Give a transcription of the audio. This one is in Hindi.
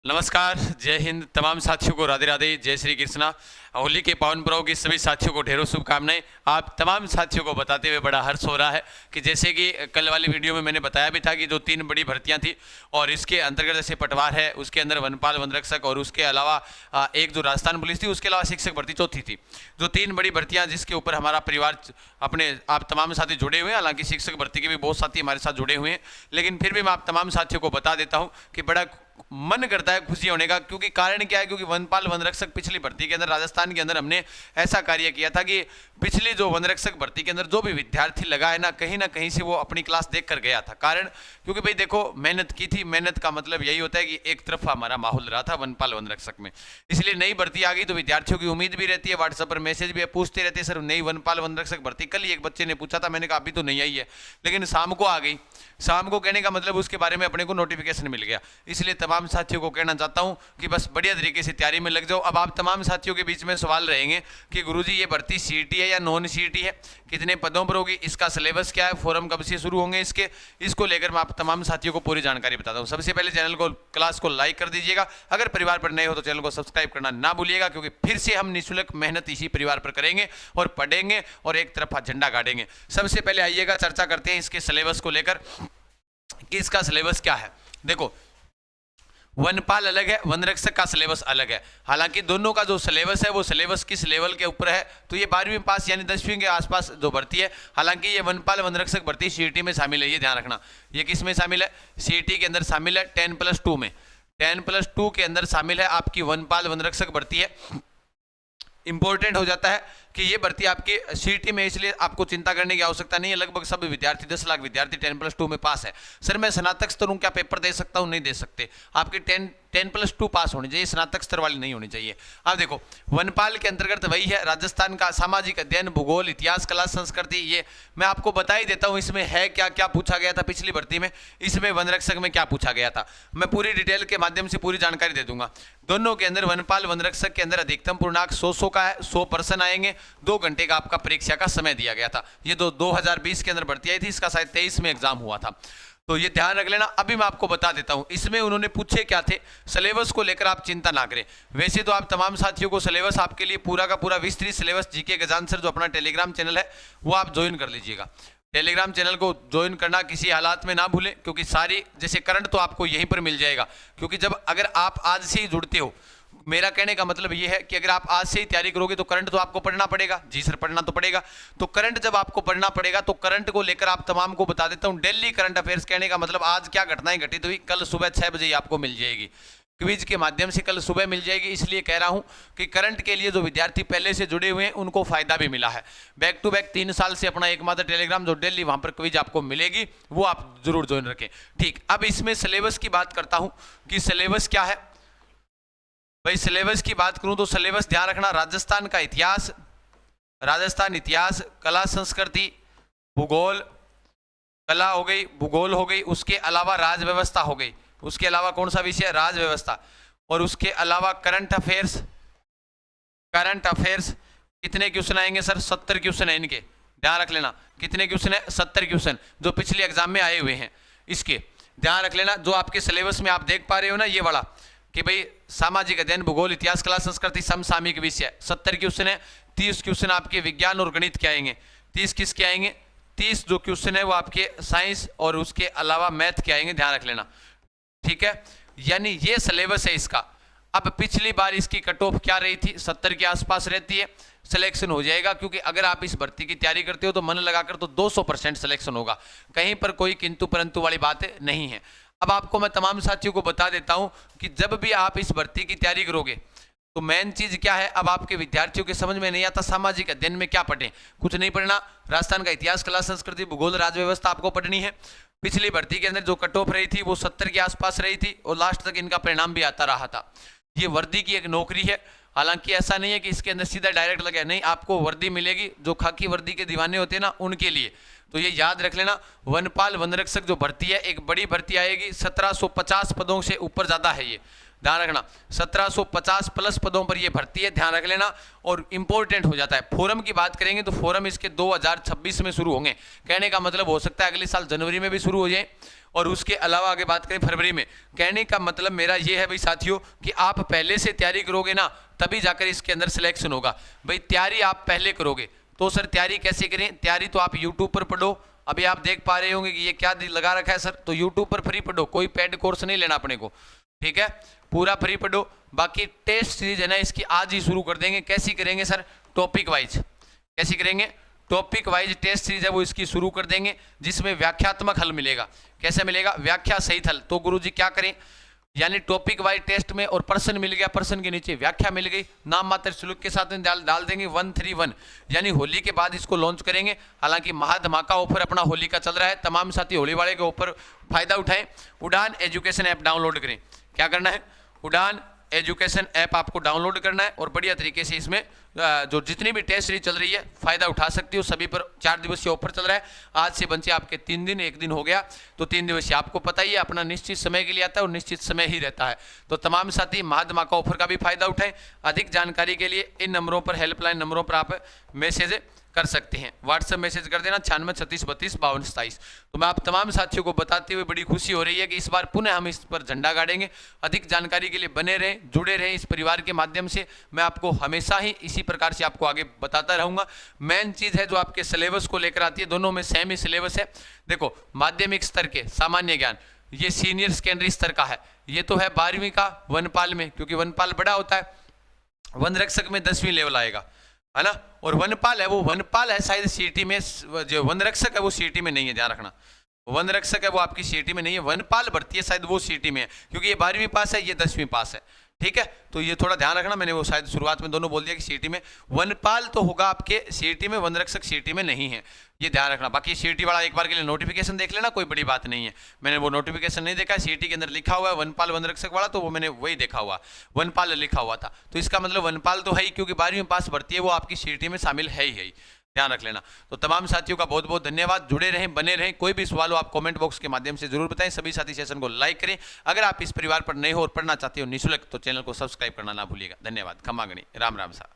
नमस्कार, जय हिंद। तमाम साथियों को राधे राधे, जय श्री कृष्णा। होली के पावन पर्व की सभी साथियों को ढेरों शुभकामनाएं। आप तमाम साथियों को बताते हुए बड़ा हर्ष हो रहा है कि जैसे कि कल वाली वीडियो में मैंने बताया भी था कि जो 3 बड़ी भर्तियां थी और इसके अंतर्गत जैसे पटवार है, उसके अंदर वनपाल वनरक्षक और उसके अलावा एक जो राजस्थान पुलिस थी, उसके अलावा शिक्षक भर्ती चौथी थी। जो 3 बड़ी भर्तियाँ जिसके ऊपर हमारा परिवार अपने आप तमाम साथी जुड़े हुए हैं। हालांकि शिक्षक भर्ती के भी बहुत साथी हमारे साथ जुड़े हुए हैं, लेकिन फिर भी मैं आप तमाम साथियों को बता देता हूँ कि बड़ा मन करता है खुशी होने का। क्योंकि कारण क्या है, क्योंकि वनपाल वनरक्षक पिछली भर्ती के अंदर राजस्थान के अंदर हमने ऐसा कार्य किया था कि पिछली जो वनरक्षक भर्ती के अंदर जो भी विद्यार्थी लगा है ना कहीं से वो अपनी क्लास देख कर गया था। कारण क्योंकि भाई देखो, मेहनत की थी। मेहनत का मतलब यही होता है कि एक तरफा हमारा माहौल रहा था वनपाल वनरक्षक में। इसलिए नई भर्ती आ गई तो विद्यार्थियों की उम्मीद भी रहती है, व्हाट्सएप पर मैसेज भी पूछते रहते हैं, सर नई वनपाल वनरक्षक भर्ती। कल ही एक बच्चे ने पूछा था, मैंने कहा अभी तो नहीं आई है, लेकिन शाम को आ गई। शाम को कहने का मतलब उसके बारे में अपने को नोटिफिकेशन मिल गया। इसलिए तमाम साथियों को कहना चाहता हूं कि बस बढ़िया तरीके से तैयारी में लग जाओ। अब आप तमाम साथियों के बीच में सवाल रहेंगे कि गुरुजी ये भर्ती सीईटी है या नॉन सीईटी है, कितने पदों पर होगी, इसका सिलेबस क्या है, फॉर्म कब से शुरू होंगे इसको लेकर मैं आप तमाम साथियों को पूरी जानकारी बताता हूं। सबसे पहले चैनल को, क्लास को लाइक कर दीजिएगा। अगर परिवार पर नए हो तो चैनल को सब्सक्राइब करना ना भूलिएगा, क्योंकि फिर से हम निःशुल्क मेहनत इसी परिवार पर करेंगे और पढ़ेंगे और एक तरफा झंडा गाड़ेंगे। सबसे पहले आइएगा चर्चा करते हैं इसके सिलेबस को लेकर कि इसका सिलेबस क्या है। देखो, वनपाल अलग है, वनरक्षक का सिलेबस अलग है। हालांकि दोनों का जो सिलेबस है वो सिलेबस किस लेवल के ऊपर है, तो ये 12वीं पास यानी 10वीं के आसपास जो भर्ती है। हालांकि ये वनपाल वनरक्षक भर्ती सीईटी में शामिल है, ये ध्यान रखना। ये किस में शामिल है? सीईटी के अंदर शामिल है 10+2 में। 10+2 के अंदर शामिल है आपकी वनपाल वनरक्षक भर्ती है। इंपॉर्टेंट हो जाता है कि ये भर्ती आपकी सीईटी में, इसलिए आपको चिंता करने की आवश्यकता नहीं है। लगभग सब विद्यार्थी 10 लाख विद्यार्थी 10+2 में पास है। सर मैं स्नातक स्तर हूं, क्या पेपर दे सकता हूं? नहीं दे सकते। आपकी 10+2 पास होनी चाहिए, स्नातक स्तर वाली नहीं होनी चाहिए। अब देखो, वनपाल के अंतर्गत वही है राजस्थान का सामाजिक अध्ययन, भूगोल, इतिहास, कला, संस्कृति। ये मैं आपको बता ही देता हूं इसमें है क्या क्या पूछा गया था पिछली भर्ती में, इसमें वनरक्षक में क्या पूछा गया था। मैं पूरी डिटेल के माध्यम से पूरी जानकारी दे दूंगा। दोनों के अंदर वनपाल वनरक्षक के अंदर अधिकतम पूर्णांक 100 का है, 100% आएंगे। 2 घंटे का आपका परीक्षा का समय दिया गया था। ये 2020 के अंदर भर्ती आई थी, इसका शायद 23 में एग्जाम हुआ था, तो ये ध्यान रख लेना। अभी मैं आपको बता देता हूं इसमें उन्होंने पूछे क्या थे। सिलेबस को लेकर आप चिंता ना करें। वैसे तो आप तमाम साथियों को सिलेबस आपके लिए पूरा का पूरा विस्तृत सिलेबस जीके गजान सर जो अपना टेलीग्राम चैनल है वो आप ज्वाइन कर लीजिएगा। टेलीग्राम चैनल को ज्वाइन करना किसी हालात में ना भूलें, क्योंकि सारी जैसे करंट तो आपको यहीं पर मिल जाएगा। क्योंकि जब अगर आप आज से ही जुड़ते हो, मेरा कहने का मतलब यह है कि अगर आप आज से ही तैयारी करोगे तो करंट तो आपको पढ़ना पड़ेगा। जी सर, पढ़ना तो पड़ेगा। तो करंट जब आपको पढ़ना पड़ेगा तो करंट को लेकर आप तमाम को बता देता हूं। डेली करंट अफेयर्स कहने का मतलब आज क्या घटनाएं घटित हुई, कल सुबह 6 बजे आपको मिल जाएगी। क्विज के माध्यम से कल सुबह मिल जाएगी। इसलिए कह रहा हूं कि करंट के लिए जो विद्यार्थी पहले से जुड़े हुए हैं उनको फायदा भी मिला है। बैक टू बैक 3 साल से अपना एकमात्र टेलीग्राम जो डेली वहां पर क्विज आपको मिलेगी वो आप जरूर ज्वाइन रखें। ठीक, अब इसमें सिलेबस की बात करता हूं कि सिलेबस क्या है। भाई सिलेबस की बात करूं तो सिलेबस ध्यान रखना, राजस्थान का इतिहास, राजस्थान इतिहास, कला संस्कृति, भूगोल, कला हो गई, भूगोल हो गई, उसके अलावा राज व्यवस्था हो गई, उसके अलावा कौन सा विषय? राज व्यवस्था। और उसके अलावा करंट अफेयर्स। करंट अफेयर्स कितने क्वेश्चन आएंगे सर? 70 क्वेश्चन है इनके, ध्यान रख लेना। कितने क्वेश्चन है? 70 क्वेश्चन जो पिछले एग्जाम में आए हुए हैं। इसके ध्यान रख लेना। जो आपके सिलेबस में आप देख पा रहे हो ना ये वाला, कि भाई सामाजिक अध्ययन, भूगोल, इतिहास, कला, संस्कृति, समसामयिक विषय 70 क्वेश्चन है। 30 क्वेश्चन आपके विज्ञान और गणित के आएंगे। 30 किसके आएंगे? 30 जो क्वेश्चन है वो आपके साइंस और उसके अलावा मैथ के आएंगे, ध्यान रख लेना। ठीक है, यानी ये सिलेबस है इसका। अब पिछली बार इसकी कट ऑफ क्या रही थी? 70 के आसपास रहती है। सिलेक्शन हो जाएगा, क्योंकि अगर आप इस भर्ती की तैयारी करते हो तो मन लगाकर तो 200% सिलेक्शन होगा। कहीं पर कोई किंतु परंतु वाली बातें नहीं है। अब आपको मैं तमाम साथियों को बता देता हूं कि जब भी आप इस भर्ती की तैयारी करोगे तो मेन चीज क्या है। अब आपके विद्यार्थियों के समझ में नहीं आता सामाजिक अध्ययन में क्या पढ़ें। कुछ नहीं पढ़ना। राजस्थान का इतिहास, कला, संस्कृति, भूगोल, राज व्यवस्था आपको पढ़नी है। पिछली भर्ती के अंदर जो कट ऑफ रही थी वो 70 के आसपास रही थी और लास्ट तक इनका परिणाम भी आता रहा था। ये वर्दी की एक नौकरी है। हालांकि ऐसा नहीं है कि इसके अंदर सीधा डायरेक्ट लगे, नहीं, आपको वर्दी मिलेगी जो खाकी वर्दी के दीवाने होते हैं ना उनके लिए। तो ये याद रख लेना। वनपाल वनरक्षक जो भर्ती है एक बड़ी भर्ती आएगी। 1750 पदों से ऊपर ज्यादा है ये, ध्यान रखना। 1750 प्लस पदों पर ये भर्ती है, ध्यान रख लेना। और इंपॉर्टेंट हो जाता है। फोरम की बात करेंगे तो फोरम इसके 2026 में शुरू होंगे। कहने का मतलब हो सकता है अगले साल जनवरी में भी शुरू हो जाए और उसके अलावा आगे बात करें फरवरी में, कहने का मतलब मेरा ये है भाई साथियों कि आप पहले से तैयारी करोगे ना तभी जाकर इसके अंदर सिलेक्शन होगा। भाई तैयारी आप पहले करोगे तो सर तैयारी कैसे करें? तैयारी तो आप यूट्यूब पर पढ़ो। अभी आप देख पा रहे होंगे कि ये क्या लगा रखा है सर, तो यूट्यूब पर फ्री पढ़ो, कोई पेड कोर्स नहीं लेना अपने को, ठीक है, पूरा फ्री पढ़ो। बाकी टेस्ट सीरीज है ना इसकी आज ही शुरू कर देंगे। कैसी करेंगे सर? Topic wise. कैसी करेंगे? टॉपिक वाइज टेस्ट सीरीज है वो इसकी शुरू कर देंगे, जिसमें व्याख्यात्मक हल मिलेगा। कैसे मिलेगा? व्याख्या सहित हल। तो गुरुजी क्या करें, यानी टॉपिक वाइज टेस्ट में और प्रश्न मिल गया, प्रश्न के नीचे व्याख्या मिल गई, नाम मात्र शुल्क के साथ में डाल देंगे 131, यानी होली के बाद इसको लॉन्च करेंगे। हालांकि महाधमाका ऑफर अपना होली का चल रहा है, तमाम साथी होली वाले के ऊपर फायदा उठाएं। उड़ान एजुकेशन ऐप डाउनलोड करें। क्या करना है? उड़ान एजुकेशन ऐप आपको डाउनलोड करना है और बढ़िया तरीके से इसमें जो जितनी भी टेस्ट सीरीज चल रही है फायदा उठा सकती हो। सभी पर 4 दिवसीय ऑफर चल रहा है। आज से बंचे आपके 3 दिन, 1 दिन हो गया तो 3 दिवसीय। आपको पता ही है अपना निश्चित समय के लिए आता है और निश्चित समय ही रहता है। तो तमाम साथी महाधमाका ऑफर का भी फायदा उठाएं। अधिक जानकारी के लिए इन नंबरों पर, हेल्पलाइन नंबरों पर आप मैसेज कर सकते हैं। व्हाट्सएप मैसेज कर देना 96 36 32 52 27। तो मैं आप तमाम साथियों को बताते हुए बड़ी खुशी हो रही है कि इस बार पुनः हम इस पर झंडा गाड़ेंगे। अधिक जानकारी के लिए बने रहें, जुड़े रहें इस परिवार के माध्यम से। मैं आपको हमेशा ही इसी प्रकार से आपको आगे बताता रहूँगा। मेन चीज़ है जो आपके सिलेबस को लेकर आती है, दोनों में सेम ही सिलेबस है। देखो माध्यमिक स्तर के सामान्य ज्ञान, ये सीनियर सेकेंडरी स्तर का है। ये तो है 12वीं का वनपाल में, क्योंकि वनपाल बड़ा होता है। वन रक्षक में 10वीं लेवल आएगा, है ना। और वनपाल है, वो वनपाल है शायद सीटी में, जो वन रक्षक है वो सीटी में नहीं है, ध्यान रखना। वन रक्षक है वो आपकी सीटी में नहीं है, वनपाल भर्ती है शायद वो सीटी में है, क्योंकि ये 12वीं पास है, ये 10वीं पास है, ठीक है। तो ये थोड़ा ध्यान रखना, मैंने वो शायद शुरुआत में दोनों बोल दिया कि सीटी में वनपाल तो होगा आपके सीटी में, वन रक्षक सीटी में नहीं है, ये ध्यान रखना। बाकी सीटी वाला एक बार के लिए नोटिफिकेशन देख लेना, कोई बड़ी बात नहीं है। मैंने वो नोटिफिकेशन नहीं देखा, सीटी के अंदर लिखा हुआ है वनपाल वन रक्षक वाला, तो वो मैंने वही देखा हुआ, वनपाल लिखा हुआ था। तो इसका मतलब वनपाल तो है ही, क्योंकि 12वीं पास भर्ती है वो आपकी सीटी में शामिल है ही, ध्यान रख लेना। तो तमाम साथियों का बहुत बहुत धन्यवाद। जुड़े रहें, बने रहें। कोई भी सवाल हो आप कमेंट बॉक्स के माध्यम से जरूर बताएं। सभी साथी सेशन को लाइक करें। अगर आप इस परिवार पर नए हो और पढ़ना चाहते हो निःशुल्क, तो चैनल को सब्सक्राइब करना ना भूलिएगा। धन्यवाद। खमा गणी। राम राम सा।